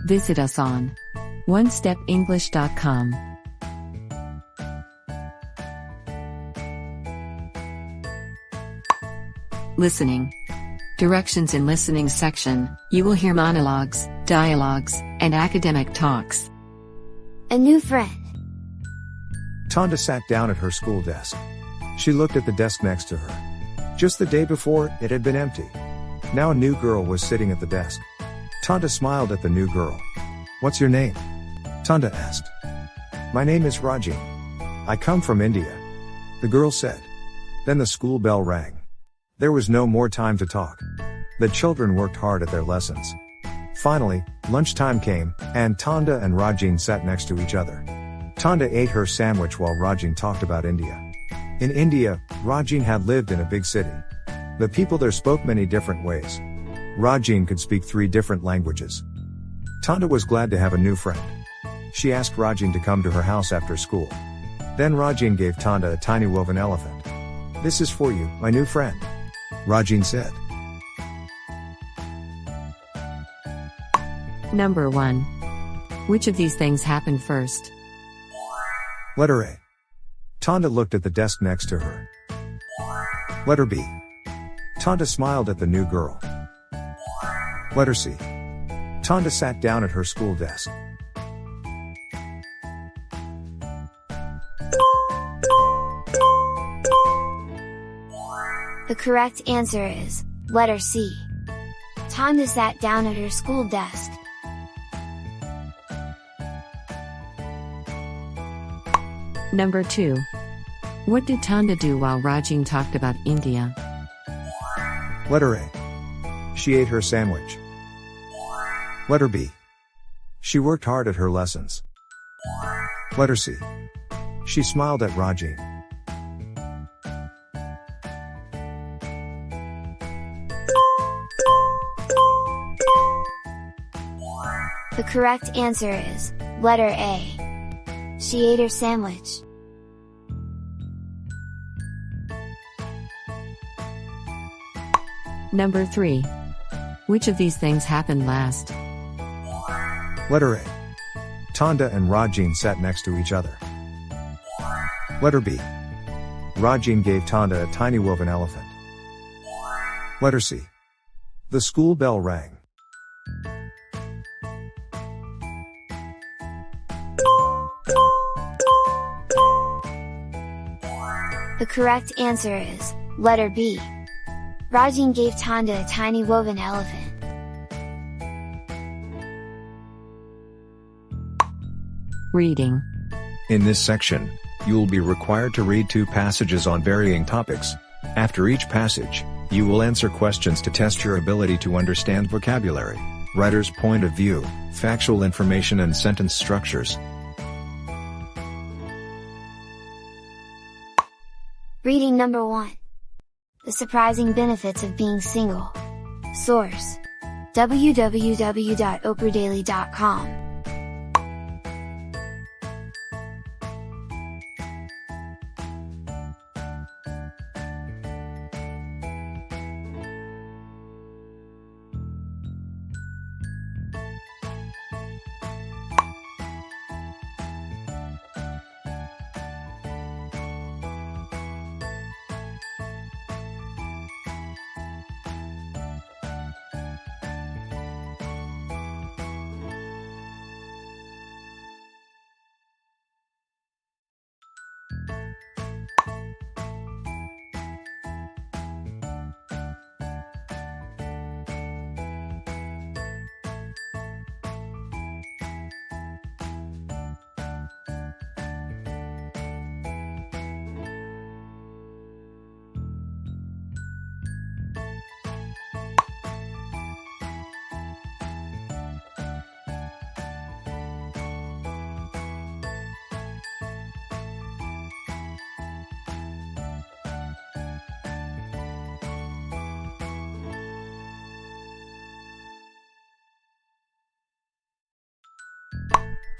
Visit us on onestepenglish.com. Listening. Directions in listening section, you will hear monologues, dialogues, and academic talks. A new friend. Tonda sat down at her school desk. She looked at the desk next to her. Just the day before, it had been empty. Now a new girl was sitting at the desk. Tonda smiled at the new girl. "What's your name?" Tonda asked. "My name is Rajeen. I come from India," the girl said. Then the school bell rang. There was no more time to talk. The children worked hard at their lessons. Finally, lunchtime came, and Tonda and Rajeen sat next to each other. Tonda ate her sandwich while Rajeen talked about India. In India, Rajeen had lived in a big city. The people there spoke many different ways. Rajeen could speak 3 different languages. Tonda was glad to have a new friend. She asked Rajeen to come to her house after school. Then Rajeen gave Tonda a tiny woven elephant. "This is for you, my new friend," Rajeen said. Number 1. Which of these things happened first? Letter A. Tonda looked at the desk next to her. Letter B. Tonda smiled at the new girl. Letter C. Tonda sat down at her school desk. The correct answer is letter C. Tonda sat down at her school desk. Number 2. What did Tonda do while Rajeen talked about India? Letter A. She ate her sandwich. Letter B. She worked hard at her lessons. Letter C. She smiled at Rajeen. The correct answer is letter A. She ate her sandwich. Number 3. Which of these things happened last? Letter A. Tonda and Rajeen sat next to each other. Letter B. Rajeen gave Tonda a tiny woven elephant. Letter C. The school bell rang. The correct answer is letter B. Rajeen gave Tonda a tiny woven elephant. Reading. In this section, you will be required to read 2 passages on varying topics. After each passage, you will answer questions to test your ability to understand vocabulary, writer's point of view, factual information and sentence structures. Reading number 1. The surprising benefits of being single. Source: www.oprahdaily.com.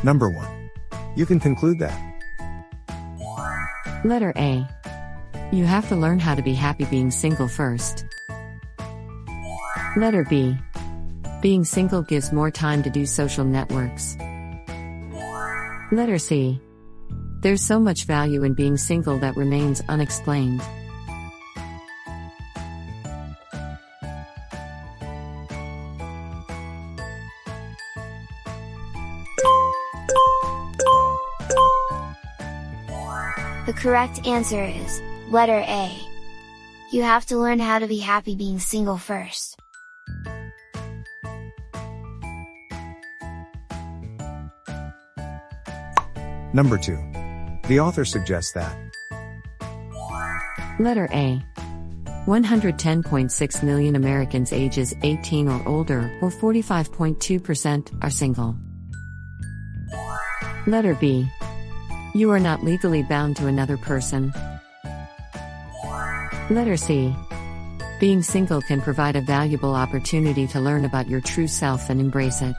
Number 1. You can conclude that. Letter A. You have to learn how to be happy being single first. Letter B. Being single gives more time to do social networks. Letter C. There's so much value in being single that remains unexplained. The correct answer is letter A. You have to learn how to be happy being single first. Number 2. The author suggests that Letter A. 110.6 million Americans ages 18 or older, or 45.2%, are single. Letter B. You are not legally bound to another person. Letter C. Being single can provide a valuable opportunity to learn about your true self and embrace it.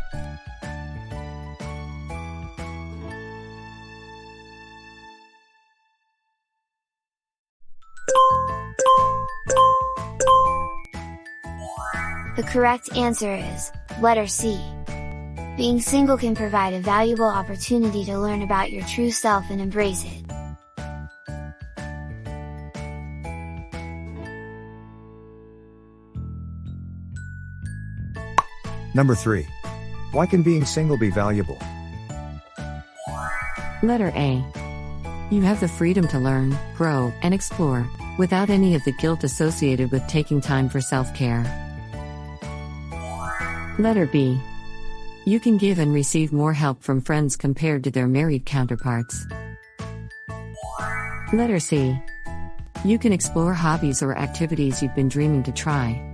The correct answer is letter C. Being single can provide a valuable opportunity to learn about your true self and embrace it. Number 3. Why can being single be valuable? Letter A. You have the freedom to learn, grow, and explore, without any of the guilt associated with taking time for self-care. Letter B. You can give and receive more help from friends compared to their married counterparts. Letter C. You can explore hobbies or activities you've been dreaming to try.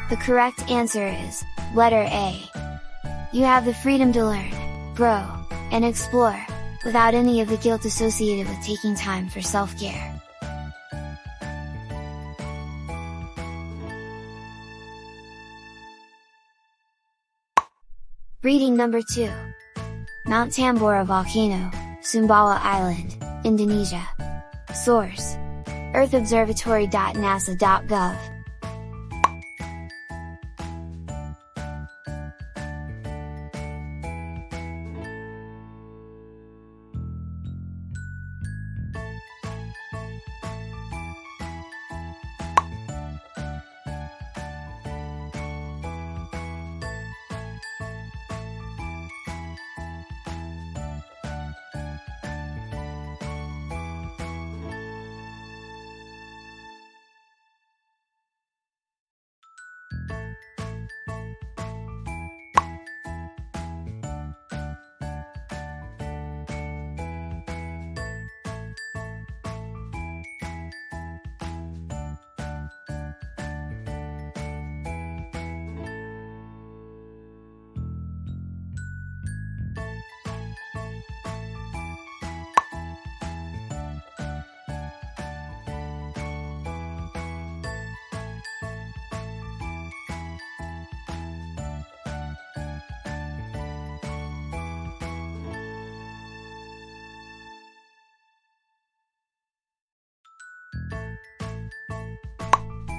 The correct answer is letter A. You have the freedom to learn, grow, and explore, without any of the guilt associated with taking time for self-care. Reading number 2. Mount Tambora Volcano, Sumbawa Island, Indonesia. Source: earthobservatory.nasa.gov.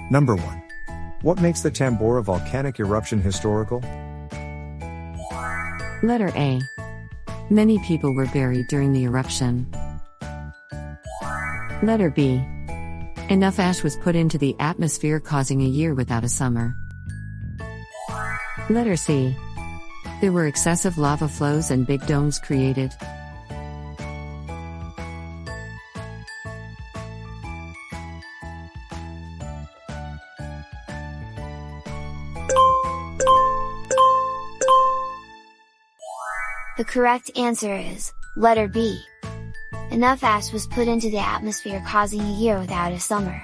Number 1. What makes the Tambora volcanic eruption historical? Letter A. Many people were buried during the eruption. Letter B. Enough ash was put into the atmosphere, causing a year without a summer. Letter C. There were excessive lava flows and big domes created. The correct answer is letter B. Enough ash was put into the atmosphere, causing a year without a summer.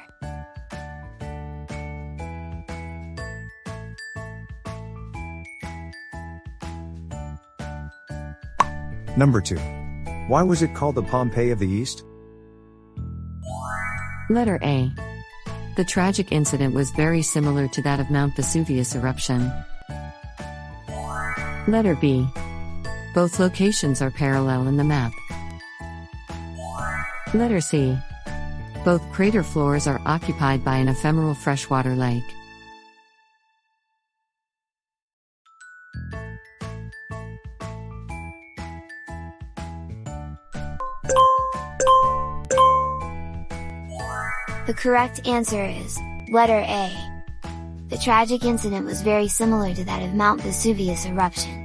Number 2. Why was it called the Pompeii of the East? Letter A. The tragic incident was very similar to that of Mount Vesuvius eruption. Letter B. Both locations are parallel in the map. Letter C. Both crater floors are occupied by an ephemeral freshwater lake. The correct answer is letter A. The tragic incident was very similar to that of Mount Vesuvius eruption.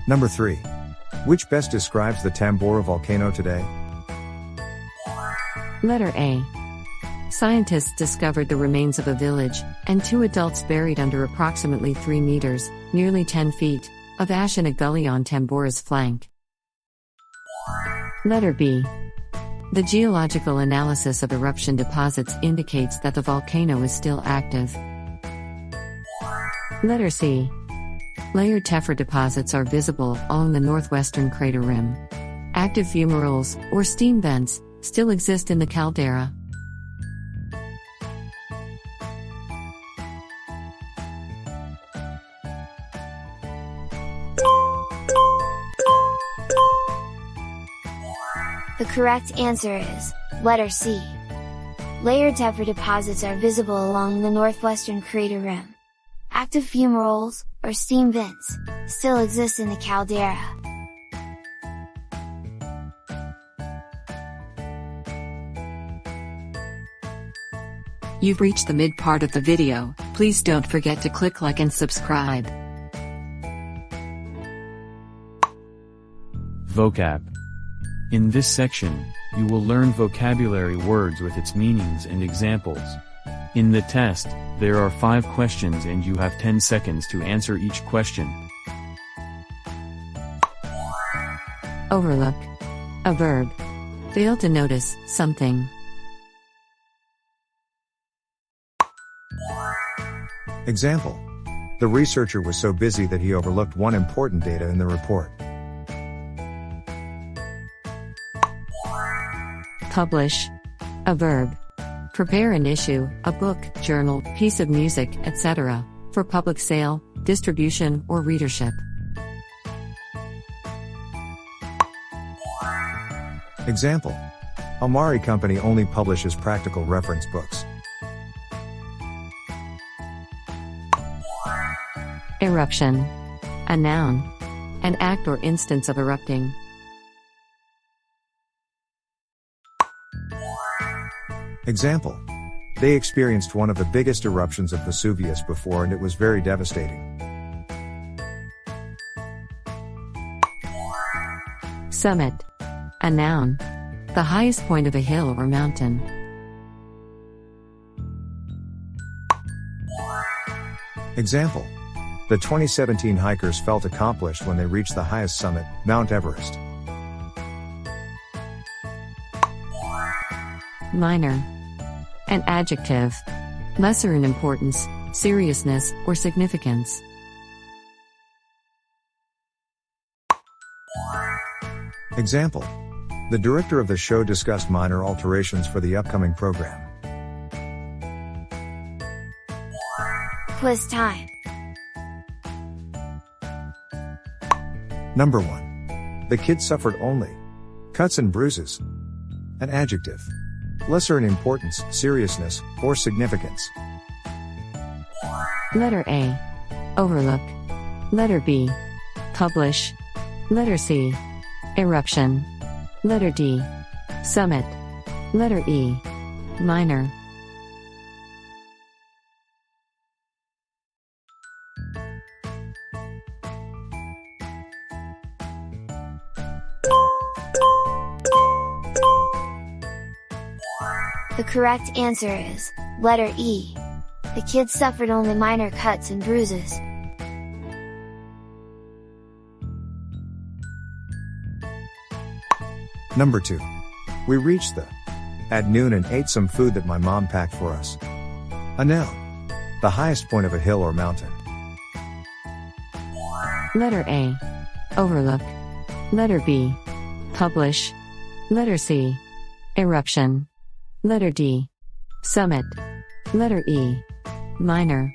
Number 3. Which best describes the Tambora volcano today? Letter A. Scientists discovered the remains of a village, and 2 adults buried under approximately 3 meters, nearly 10 feet, of ash in a gully on Tambora's flank. Letter B. The geological analysis of eruption deposits indicates that the volcano is still active. Letter C. Layered tephra deposits are visible along the northwestern crater rim. Active fumaroles, or steam vents, still exist in the caldera. The correct answer is letter C. Layered tephra deposits are visible along the northwestern crater rim. Active fumaroles, or steam vents, still exist in the caldera. You've reached the mid part of the video. Please don't forget to click like and subscribe. VOCAB. In this section, you will learn vocabulary words with its meanings and examples. In the test, there are 5 questions and you have 10 seconds to answer each question. Overlook. A verb. Fail to notice something. Example. The researcher was so busy that he overlooked one important data in the report. Publish. A verb. Prepare and issue a book, journal, piece of music, etc., for public sale, distribution, or readership. Example. Amari Company only publishes practical reference books. Eruption. A noun. An act or instance of erupting. Example. They experienced one of the biggest eruptions of Vesuvius before and it was very devastating. Summit. A noun. The highest point of a hill or mountain. Example. The 2017 hikers felt accomplished when they reached the highest summit, Mount Everest. Minor. An adjective. Lesser in importance, seriousness, or significance. Example. The director of the show discussed minor alterations for the upcoming program. Quiz time. Number 1. The kid suffered only cuts and bruises. An adjective. Lesser in importance, seriousness, or significance. Letter A. Overlook. Letter B. Publish. Letter C. Eruption. Letter D. Summit. Letter E. Minor. The correct answer is letter E. The kids suffered only minor cuts and bruises. Number 2. We reached at noon and ate some food that my mom packed for us. A noun. The highest point of a hill or mountain. Letter A. Overlook. Letter B. Publish. Letter C. Eruption. Letter D. Summit. Letter E. Minor.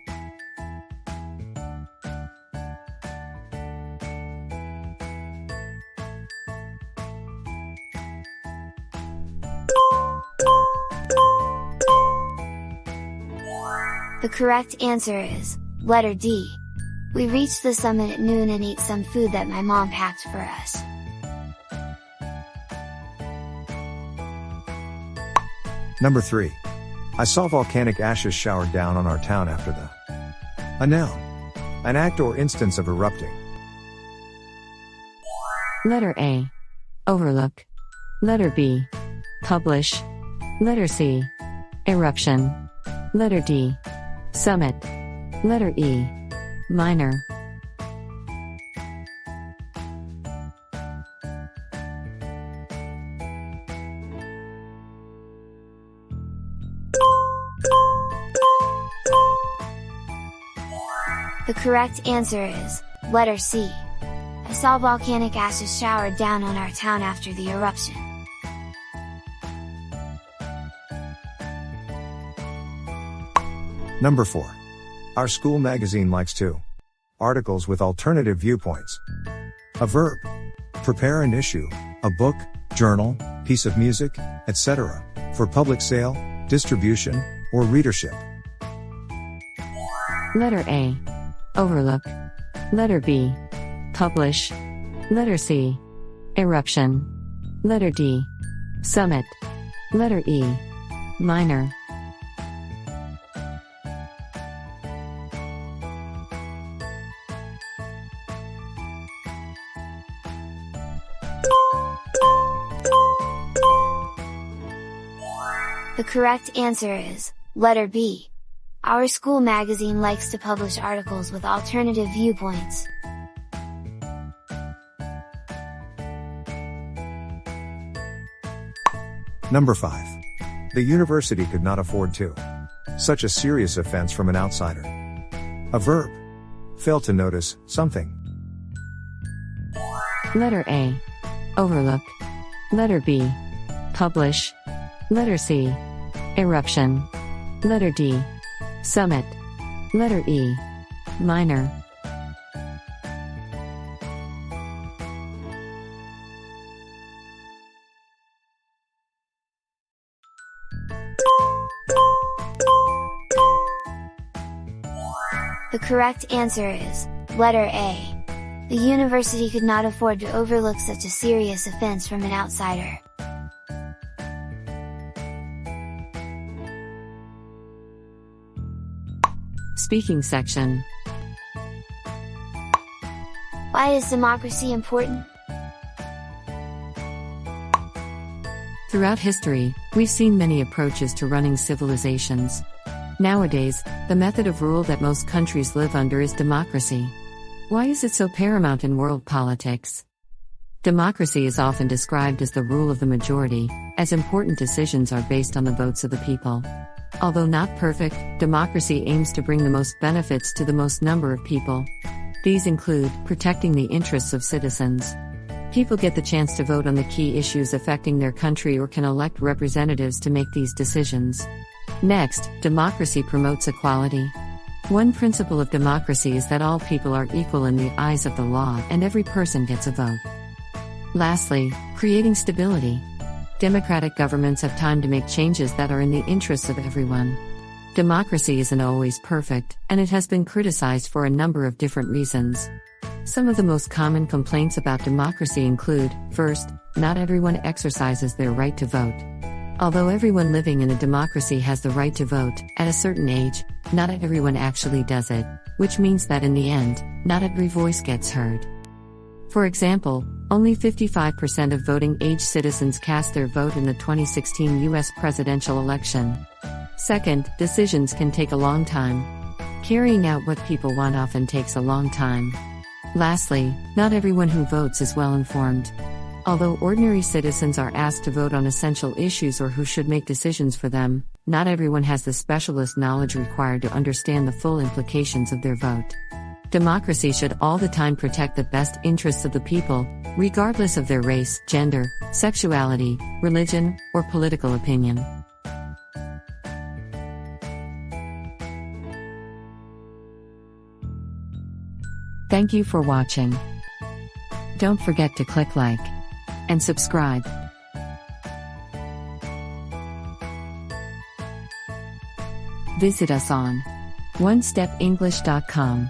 The correct answer is letter D. We reached the summit at noon and ate some food that my mom packed for us. Number 3. I saw volcanic ashes showered down on our town after the. A noun. An act or instance of erupting. Letter A. Overlook. Letter B. Publish. Letter C. Eruption. Letter D. Summit. Letter E. Minor. The correct answer is letter C. I saw volcanic ashes showered down on our town after the eruption. Number 4. Our school magazine likes to. Articles with alternative viewpoints. A verb. Prepare and issue, a book, journal, piece of music, etc., for public sale, distribution, or readership. Letter A. Overlook. Letter B. Publish. Letter C. Eruption. Letter D. Summit. Letter E. Minor. The correct answer is letter B. Our school magazine likes to publish articles with alternative viewpoints. Number 5. The university could not afford to. Such a serious offense from an outsider. A verb. Fail to notice something. Letter A. Overlook. Letter B. Publish. Letter C. Eruption. Letter D. Summit. Letter E. Minor. The correct answer is letter A. The university could not afford to overlook such a serious offense from an outsider. Speaking section. Why is democracy important? Throughout history, we've seen many approaches to running civilizations. Nowadays, the method of rule that most countries live under is democracy. Why is it so paramount in world politics? Democracy is often described as the rule of the majority, as important decisions are based on the votes of the people. Although not perfect, democracy aims to bring the most benefits to the most number of people. These include protecting the interests of citizens. People get the chance to vote on the key issues affecting their country or can elect representatives to make these decisions. Next, democracy promotes equality. One principle of democracy is that all people are equal in the eyes of the law and every person gets a vote. Lastly, creating stability. Democratic governments have time to make changes that are in the interests of everyone. Democracy isn't always perfect, and it has been criticized for a number of different reasons. Some of the most common complaints about democracy include, first, not everyone exercises their right to vote. Although everyone living in a democracy has the right to vote, at a certain age, not everyone actually does it, which means that in the end, not every voice gets heard. For example, only 55% of voting-age citizens cast their vote in the 2016 U.S. presidential election. Second, decisions can take a long time. Carrying out what people want often takes a long time. Lastly, not everyone who votes is well informed. Although ordinary citizens are asked to vote on essential issues or who should make decisions for them, not everyone has the specialist knowledge required to understand the full implications of their vote. Democracy should all the time protect the best interests of the people, regardless of their race, gender, sexuality, religion, or political opinion. Thank you for watching. Don't forget to click like and subscribe. Visit us on onestepenglish.com.